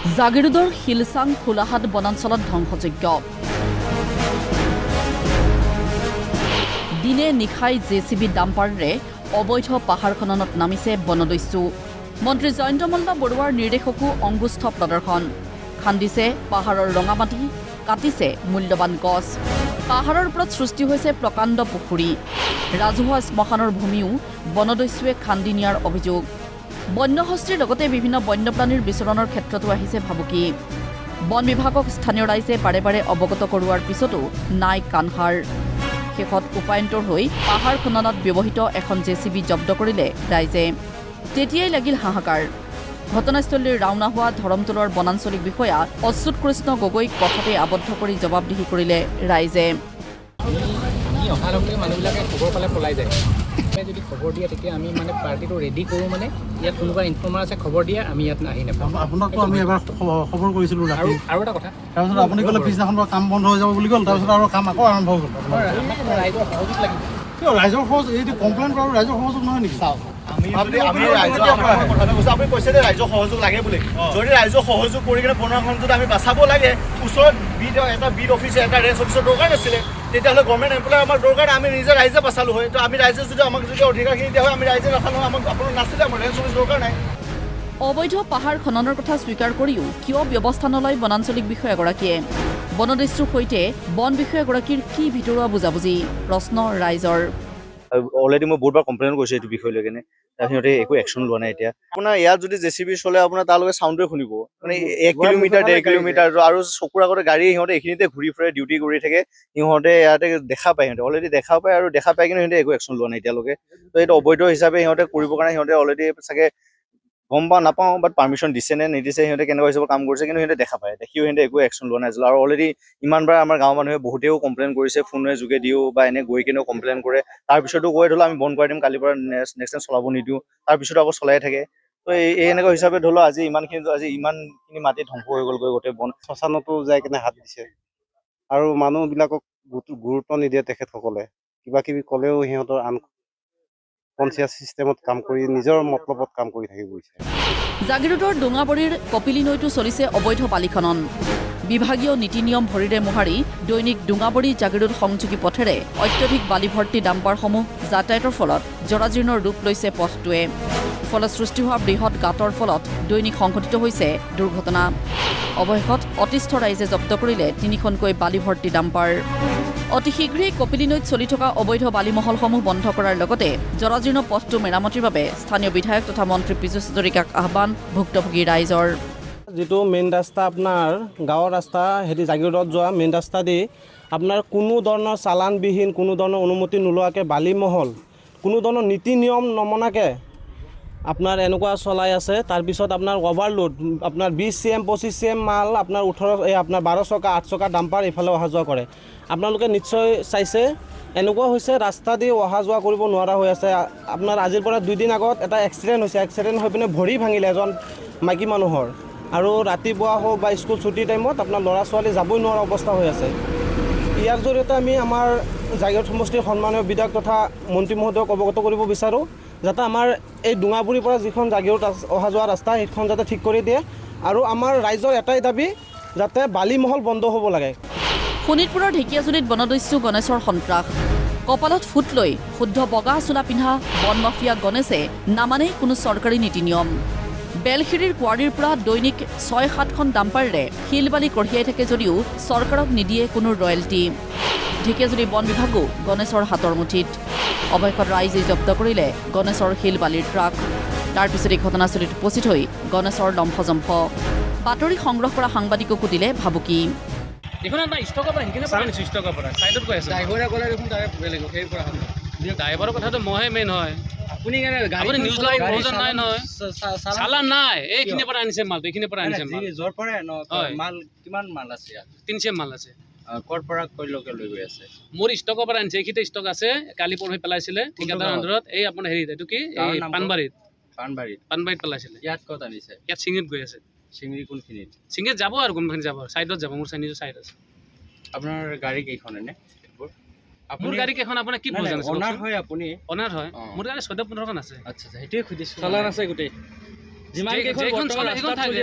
জাগিৰোডৰ শিলচাং খোলাহাট বনাঞ্চলত ধ্বংসযজ্ঞ দিনে নিশাই জেচিবি ডাম্পাৰেৰে অবৈধ পাহাৰ খননত নামিছে বনদস্যু মন্ত্ৰী জয়ন্ত মল্ল বৰুৱাৰ নিৰ্দেশকো অংগুষ্ঠ প্ৰদৰ্শন খান্দিছে পাহাৰৰ ৰঙামাটি কাটিছে মূল্যৱান গছ পাহাৰৰ ওপৰত সৃষ্টি হৈছে প্ৰকাণ্ড পুখুৰী ৰাজহুৱা শ্মশানৰ ভূমিও বনদস্যুৱে খান্দি নিয়াৰ অভিযোগ বন্যহস্তীৰ লগতে বিভিন্ন বন্যপ্ৰাণীৰ বিচৰণৰ ক্ষেত্ৰতো আহিছে ভাবুকি বন বিভাগক স্থানীয় ৰাইজে বাৰে বাৰে অৱগত কৰোৱাৰ পিছতো নাই কাণসাৰ শেষত উপায়ন্তৰ হৈ পাহাৰ খননত ব্যৱহৃত এখন জেচিবি জব্দ কৰিলে ৰাইজে তেতিয়াই লাগিল হাহাকাৰ ঘটনাস্থলীৰ ৰাওনা হোৱা ধৰমতোলৰ বনাঞ্চলিক বিষয়া অচ্যুত কৃষ্ণ গগৈক কথাতে আবদ্ধ কৰি জবাবদিহি কৰিলে ৰাইজে মানুহবিলাকে খবৰ পালে পলাই যায় যদি খবৰ দিয়ে তেতিয়া আমি মানে পাৰ্টিটো ৰেডি কৰোঁ মানে ইয়াত কোনোবা ইনফৰ্মাৰ আছে খবৰ দিয়ে আমি ইয়াত আহি নাপাওঁ আপোনাকতো আমি এবাৰ খবৰ কৰিছিলোঁ আৰু এটা কথা তাৰপিছত আপুনি ক'লে পিছদিনাখন কাম বন্ধ হৈ যাব বুলি ক'ল তাৰপিছত আৰু কাম আকৌ আৰম্ভ হৈ গ'ল ৰাইজৰ সহযোগ লাগিব কিয় ৰাইজৰ সহযোগ এইটো কমপ্লেইন কৰাৰ ৰাইজৰ সহযোগ নহয় নেকি চাওক আপুনি কৈছে যে ৰাইজৰ সহযোগ লাগে বুলি যদি ৰাইজৰ সহযোগ কৰি কিনে বনখন যদি আমি বাচাব লাগে ওচৰত এটা বিড অফিচ এটা ৰেঞ্জ অফিচৰ দৰকাৰ নাছিলে তেতিয়াহ'লে গভৰ্ণমেণ্ট এমপ্লয় আমাৰ দৰকাৰ আমি নিজে ৰাইজে বাচালোঁ হয় তো আমি ৰাইজে যদি আমাক যদি অধিকাৰখিনি দিয়া হয় আমি ৰাইজে নাচালোঁ আমাক আপোনাৰ নাছিলে আমাৰ ৰেঞ্জ অফিচ দৰকাৰ নাই অবৈধ পাহাৰ খননৰ কথা স্বীকাৰ কৰিও কিয় ব্যৱস্থা নলয় বনাঞ্চলিক বিষয়াগৰাকীয়ে বনদস্যুৰ সৈতে বন বিষয়াগৰাকীৰ কি ভিতৰুৱা বুজাবুজি প্ৰশ্ন ৰাইজৰ অলৰেডি মই বহুতবাৰ কমপ্লেইন কৰিছোঁ এইটো বিষয় লৈ কিনে সিহঁতে একো একশ্যন লোৱা নাই এতিয়া আপোনাৰ ইয়াত যদি জেচিবি চলে আপোনাৰ তালৈকে চাউণ্ডটোৱে শুনিব মানে 1 কিলোমিটাৰ 1.5 কিলোমিটাৰ আৰু চকুৰ আগতে গাড়ী সিহঁতে এইখিনিতে ঘূৰি ফুৰে ডিউটি কৰি থাকে সিহঁতে ইয়াতে দেখা পায় সিহঁতে অলৰেডি দেখা পায় আৰু দেখা পাই কিনে সিহঁতে একো একশ্যন লোৱা নাই এতিয়ালৈকে তো এইটো অবৈধ হিচাপে সিহঁতে কৰিবৰ কাৰণে সিহঁতে অলৰেডি চাগে গম নাপাওঁ বাট পাৰ্মিশ্যন দিছে নে নিদিছে সিহঁতে কেনেকুৱা হিচাপে কাম কৰিছে কিন্তু সিহঁতে দেখা পায় দেখিও সিহঁতে একো একশ্যন লোৱা নাই আৰু অলৰেডি ইমানবাৰ আমাৰ গাঁৱৰ মানুহে বহুতেও কমপ্লেইন কৰিছে ফোনৰ যোগেদিও বা এনে গৈ কিনেও কমপ্লেইন কৰে তাৰপিছতো কৈ ধৰি লওক আমি বন্ধ কৰি দিম কালিৰ পৰা নেক্সট টাইম চলাব নিদিওঁ তাৰপিছতো আকৌ চলাই থাকে তো এই এনেকুৱা হিচাপে ধৰি লওক আজি ইমানখিনি মাটি ধ্বংস হৈ গ'লগৈ গোটেই বন শ্মশানতো যাই কিনে হাত দিছে আৰু মানুহবিলাকক গুৰুত্ব নিদিয়ে তেখেতসকলে কিবা কিবি ক'লেও সিহঁতৰ আনকনচিয়াছ চিষ্টেমত কাম কৰি নিজৰ মতলবত কাম কৰি থাকি গৈছে জাগিৰোডৰ ডোঙাবৰীৰ কপিলী নৈতো চলিছে অবৈধ বালি খনন বিভাগীয় নীতি নিয়ম ভৰিৰে মোহাৰি দৈনিক ডোঙাবৰী জাগিৰোড সংযোগী পথেৰে অত্যধিক বালিভৰ্তি ডাম্পাৰসমূহ যাতায়াতৰ ফলত জৰাজীৰ্ণ ৰূপ লৈছে পথটোৱে ফলত সৃষ্টি হোৱা বৃহৎ গাঁতৰ ফলত দৈনিক সংঘটিত হৈছে দুৰ্ঘটনা অৱশেষত অতিষ্ঠ ৰাইজে জব্দ কৰিলে 3খনকৈ বালিভৰ্তি ডাম্পাৰ অতি শীঘ্ৰেই কপিলী নৈত চলি থকা অবৈধ বালিমহলসমূহ বন্ধ কৰাৰ লগতে জৰাজীৰ্ণ পথটো মেৰামতিৰ বাবে স্থানীয় বিধায়ক তথা মন্ত্ৰী পীযুষ হাজৰিকাক আহ্বান ভুক্তভোগী ৰাইজৰ যিটো মেইন ৰাস্তা আপোনাৰ গাঁৱৰ ৰাস্তা হেৰি জাগিৰোডত যোৱা মেইন ৰাস্তা দি আপোনাৰ কোনো ধৰণৰ চালানবিহীন কোনো ধৰণৰ অনুমতি নোলোৱাকৈ বালিমহল কোনো ধৰণৰ নীতি নিয়ম নমনাকৈ আপোনাৰ এনেকুৱা চলাই আছে তাৰপিছত আপোনাৰ অভাৰলোড আপোনাৰ 20 CM 25 CM মাল আপোনাৰ 12 চকা 8 চকা ডাম্পাৰ এইফালে অহা যোৱা কৰে আপোনালোকে নিশ্চয় চাইছে এনেকুৱা হৈছে ৰাস্তা দি অহা যোৱা কৰিব নোৱাৰা হৈ আছে আপোনাৰ আজিৰ পৰা 2 দিন আগত এটা এক্সিডেণ্ট হৈছে এক্সিডেণ্ট হৈ পিনে ভৰি ভাঙিলে এজন মাইকী মানুহৰ আৰু ৰাতিপুৱা হওক বা স্কুল ছুটিৰ টাইমত আপোনাৰ ল'ৰা ছোৱালী যাবই নোৱাৰা অৱস্থা হৈ আছে ইয়াৰ জৰিয়তে আমি আমাৰ জাগিৰোড সমষ্টিৰ সন্মানীয় বিধায়ক তথা মন্ত্ৰী মহোদয়ক অৱগত কৰিব বিচাৰোঁ যাতে আমাৰ এই ডোঙাবুৰীৰ পৰা যিখন জাগিৰোড অহা যোৱা ৰাস্তা সেইখন যাতে ঠিক কৰি দিয়ে আৰু আমাৰ ৰাইজৰ এটাই দাবী যাতে বালিমহল বন্ধ হ'ব লাগে শোণিতপুৰৰ ঢেকীয়াজুলিত বনদস্যু গণেশৰ সন্ত্ৰাস কপালত ফুট লৈ শুদ্ধ বগা চোলা পিন্ধা বন মাফিয়া গণেশে নামানেই কোনো চৰকাৰী নীতি নিয়ম বেলখিৰিৰ কুঁৱাৰীৰ পৰা দৈনিক 6-7খন ডাম্পাৰেৰে শিল বালি কঢ়িয়াই থাকে যদিও চৰকাৰক নিদিয়ে কোনো ৰয়েলটি ঢেকীয়াজুলি বন বিভাগো গণেশৰ হাতৰ মুঠিত অৱশেষত ৰাইজে জব্দ কৰিলে গণেশৰ শিল বালিৰ ট্ৰাক তাৰপিছতে ঘটনাস্থলীত উপস্থিত হৈ গণেশৰ লম্ফজম্ফ বাতৰি সংগ্ৰহ কৰা সাংবাদিককো দিলে ভাবুকি দেখোন এটা ষ্টকৰ পৰা সেইখিনি ষ্টকৰ পৰা ছাইডত কৈ আছে ড্ৰাইভাৰে ক'লে দেখোন তাৰে বেলেগ সেই পৰা ড্ৰাইভাৰৰ কথাটো মইহে মেইন হয় আপুনি আপুনি নিউজ লাইভ প্ৰয়োজন নাই নহয় চালান নাই এইখিনিৰ পৰা আনিছে মাল এইখিনিৰ পৰা আনিছে মাল য'ৰ পৰা মাল কিমান মাল আছে ইয়াত 3 CM মাল আছে ক'ৰ পৰা কলৈকে লৈ গৈ আছে মোৰ ষ্টকৰ পৰা আনিছে এইখিনিতে ষ্টক আছে কালি পৰহি পেলাইছিলে ঠিকাদাৰ আণ্ডাৰত এই আপোনাৰ হেৰিত এইটো কি এই পাণবাৰীত পেলাইছিলে ইয়াত ক'ত আনিছে ইয়াত চিঙিত গৈ আছে চিঙৰি কোনখিনিত চিঙিত যাব আৰু কোনখিনি যাব ছাইডত যাব মোৰ নিজৰ ছাইড আছে আপোনাৰ গাড়ী কেইখন এনে মোৰ গাড়ী কেইখন আপোনাৰ কি প্ৰয়োজন আছে অনাৰ হয় আপুনি অনাৰ হয় মোৰ গাড়ী 14-15খন আছে আচ্ছা সেইটোৱে সুধিছোঁ চলান আছে গোটেই যিমান কেইখন চলে সেইখন থাকে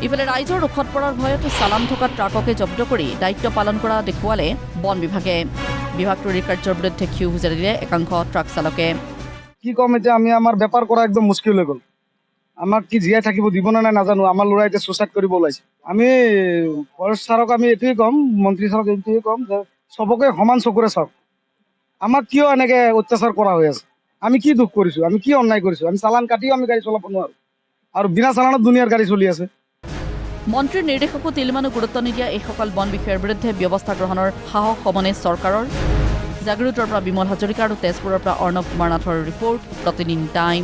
ইফালে ৰাইজৰ ৰোষত পৰাৰ ভয়ত চালান থকা ট্ৰাককে জব্দ কৰি দায়িত্ব পালন কৰা দেখুৱালে বন বিভাগে। বিভাগটোৰ এই কাৰ্যৰ বিৰুদ্ধে ক্ষোভ উজাৰি দিলে একাংশ ট্ৰাক চালকে। কি কম এতিয়া আমি আমাৰ বেপাৰ কৰা একদম মুস্কিল হৈ গ'ল। আমাক কি জীয়াই থাকিব দিব নে নাই নাজানো। আমাৰ ল'ৰা এতিয়া ছুইচাইড কৰিব ওলাইছে। আমি ফৰেষ্ট ছাৰক আমি এইটোৱে ক'ম, মন্ত্ৰী ছাৰক এইটোৱে ক'ম যে চবকে সমান চকুৰে চাওক। আমাক কিয় এনেকে অত্যাচাৰ কৰা হৈ আছে? আমি কি দুখ কৰিছো? আমি কি অন্যায় কৰিছো? আমি চালান কাটিও আমি গাড়ী চলাব নোৱাৰো আৰু বিনা চালানত দুনিয়াৰ গাড়ী চলি আছে। মন্ত্ৰীৰ নিৰ্দেশকো তিলমানো গুৰুত্ব নিদিয়া এইসকল বন বিষয়াৰ বিৰুদ্ধে ব্যৱস্থা গ্ৰহণৰ সাহস সমানে চৰকাৰৰ। জাগিৰোডৰ পৰা বিমল হাজৰিকা আৰু তেজপুৰৰ পৰা অৰ্ণৱ কুমাৰ নাথৰ ৰিপৰ্ট, প্ৰতিদিন টাইম।